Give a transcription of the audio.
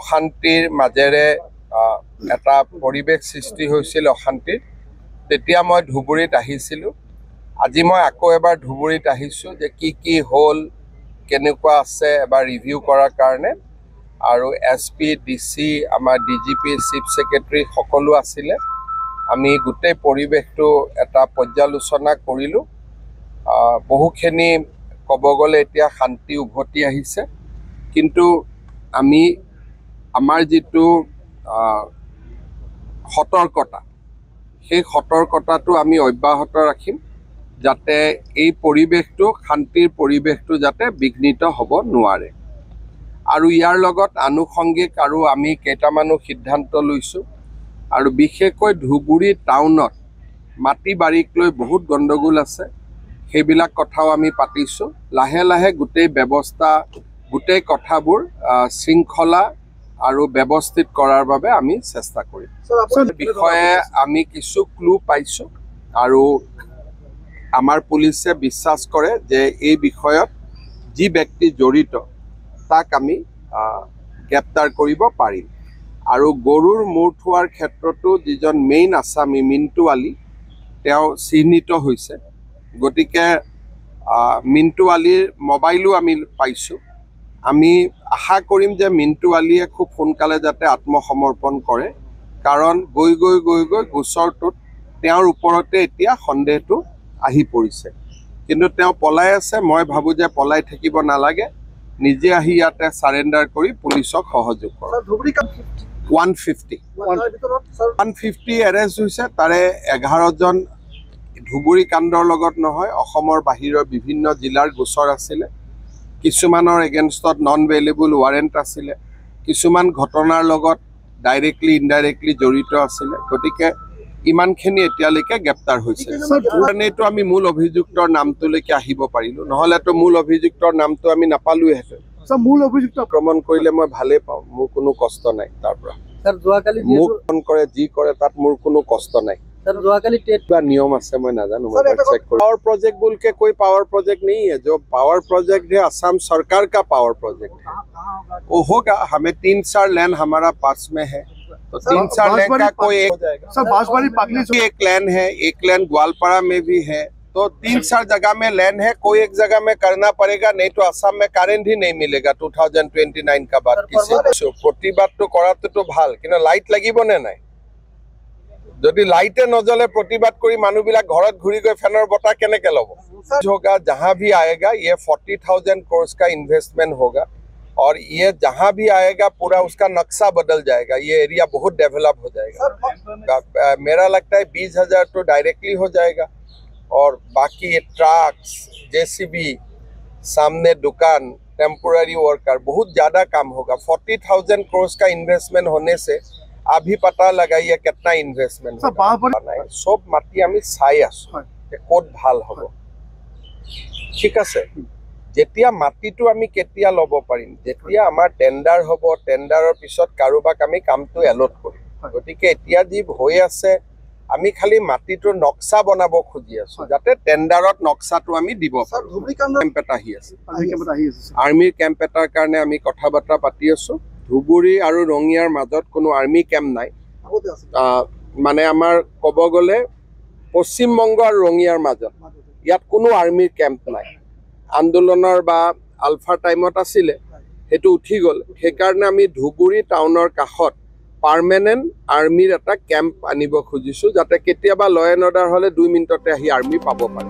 অশান্তিৰ মাজেৰে এটা পৰিৱেশ সৃষ্টি হৈছিল অশান্তিৰ তেতিয়া মই ধুবুৰীত আহিছিলোঁ আজি মই আকৌ এবাৰ ধুবুৰীত আহিছোঁ যে কি হ'ল কেনেকুৱা আছে এবাৰ ৰিভিউ কৰাৰ কাৰণে আৰু এছপি ডিসি আমাৰ ডিজিপি চিফ সেক্ৰেটাৰী সকলো আছিলে আমি গোটেই পৰিৱেশটো এটা পৰ্যালোচনা কৰিলোঁ বহুখিনি ক'ব গ'লে এতিয়া শান্তি উভতি আহিছে কিন্তু আমি আমাৰ যেটো সতৰ্কতা সেই সতৰ্কতাটো আমি অব্যাহত ৰাখিম যাতে এই পৰিৱেশটো শান্তিৰ পৰিৱেশটো যাতে বিঘ্নিত হ'ব নোৱাৰে আৰু ইয়াৰ লগত আনুষংগিক আৰু আমি কেইটামানো সিদ্ধান্ত লৈছোঁ আৰু বিশেষকৈ ধুবুৰী টাউনত মাটি বাৰীক লৈ বহুত গণ্ডগোল আছে সেইবিলাক কথাও আমি পাতিছোঁ লাহে লাহে গোটেই ব্যৱস্থা গোটেই কথাবোৰ শৃংখলা আৰু ব্যৱস্থিত কৰাৰ বাবে আমি চেষ্টা কৰিম বিষয়ে আমি কিছু ক্লু পাইছোঁ আৰু আমাৰ পুলিচে বিশ্বাস কৰে যে এই বিষয়ত যি ব্যক্তি জড়িত তাক আমি গ্ৰেপ্তাৰ কৰিব পাৰিম আৰু গৰুৰ মূৰ থোৱাৰ ক্ষেত্ৰতো যিজন মেইন আসামী মিণ্টু আলী তেওঁ চিহ্নিত হৈছে গতিকে মিণ্টু আলীৰ মোবাইলো আমি পাইছোঁ আমি আশা কৰিম যে মিণ্টু আলীয়ে খুব সোনকালে যাতে আত্মসমৰ্পণ কৰে কাৰণ গৈ গোচৰটোত তেওঁৰ ওপৰতে এতিয়া সন্দেহটো আহি পৰিছে কিন্তু তেওঁ পলাই আছে মই ভাবোঁ যে পলাই থাকিব নালাগে নিজে আহি ইয়াতে সাৰেন্ডাৰ কৰি পুলিচক সহযোগ কৰে 150 এৰেষ্ট হৈছে তাৰে 11 জন ধুবুৰী কাণ্ডৰ লগত নহয় অসমৰ বাহিৰৰ বিভিন্ন জিলাৰ গোচৰ আছিলে কিছুমানৰ এগেইনষ্টত নন ভেইলেবল ৱাৰেণ্ট আছিলে কিছুমান ঘটনাৰ লগত ডাইৰেক্টলি ইনডাইৰেক্টলি জড়িত আছিলে গতিকে ইমানখিনি এতিয়ালৈকে গ্ৰেপ্তাৰ হৈছে কাৰণেতো আমি মূল অভিযুক্তৰ নামটোলৈকে আহিব পাৰিলোঁ নহ'লেতো মূল অভিযুক্তৰ নামটো আমি নাপালোহেঁতেন মূল অভিযুক্ত আক্ৰমণ কৰিলে মই ভালেই পাওঁ মোৰ কোনো কষ্ট নাই তাৰ পৰা মোক ফোন কৰে যি কৰে তাত মোৰ কোনো কষ্ট নাই नियम আছে मैं ना जानूं पावर प्रोजेक्ट बोल के कोई पावर प्रोजेक्ट नहीं है जो पावर प्रोजेक्ट है असम सरकार का पावर प्रोजेक्ट है वो होगा हमें 3-4 लैंड हमारा पास में है तो 3-4 लैंड का कोई एक लैंड है एक लैंड ग्वालपाड़ा में भी है तो 3-4 जगह में लैंड है कोई एक जगह में करना पड़ेगा नहीं तो असम में करेंट ही नहीं मिलेगा 2029 का बाद किसी प्रतिबाद तो कराते तो ভাল কিন্তু লাইট লাগিব নে নাই যদি লাইটে নজলে प्रतिबाद करी মানুহবিলাক ঘৰত ঘুৰি গৈ ফেনৰ বতাহ কেনেকে লব होगा जहां भी आएगा ये 40,000 करोड़ का इन्वेस्टमेंट होगा और ये जहां भी आएगा पूरा उसका नक्शा बदल जाएगा ये एरिया बहुत डेवलप हो जाएगा मेरा लगता है 20,000 तो डायरेक्टली हो जाएगा और बाकी ये ट्रक्स जेसीबी सामने दुकान टेम्पोररी वर्कर बहुत ज्यादा काम होगा 40,000 करोड़ का इन्वेस्टमेंट होने से अभी पता लगाइए कितना इन्वेस्टमेंट सब माटी आमी चाई आसो कत ভাল হ'ব ঠিক আছে যেতিয়া মাটিটো আমি কেতিয়া লব পাৰিম যেতিয়া আমাৰ টেন্ডাৰ হ'ব টেন্ডাৰৰ পিছত কাৰোবাক আমি কামটো এলট কৰিম গতিকে এতিয়া যি হৈ আছে আমি খালি মাটিটোৰ নক্সা বনাব খুজি আছো যাতে টেন্ডাৰত নক্সাটো আমি দিব পাৰো কেম্প এটা আহি আছে আৰ্মিৰ কেম্প এটাৰ কাৰণে আমি কথা বাৰ্তা পাতি আছো ধুবুৰী আৰু ৰঙিয়াৰ মাজত কোনো আৰ্মি কেম্প নাই মানে আমাৰ ক'ব গ'লে পশ্চিম বংগ আৰু ৰঙিয়াৰ মাজত ইয়াত কোনো আৰ্মিৰ কেম্প নাই আন্দোলনৰ বা আলফা টাইমত আছিলে হেতু উঠি গ'ল সেইকাৰণে আমি ধুবুৰী টাউনৰ কাষত পাৰ্মানেন্ট আৰ্মিৰ এটা কেম্প আনিব খুজিছো যাতে কেতিয়াবা ল এণ্ড অৰ্ডাৰ হ'লে 2 মিনিটতে আহি আৰ্মি পাব পাৰে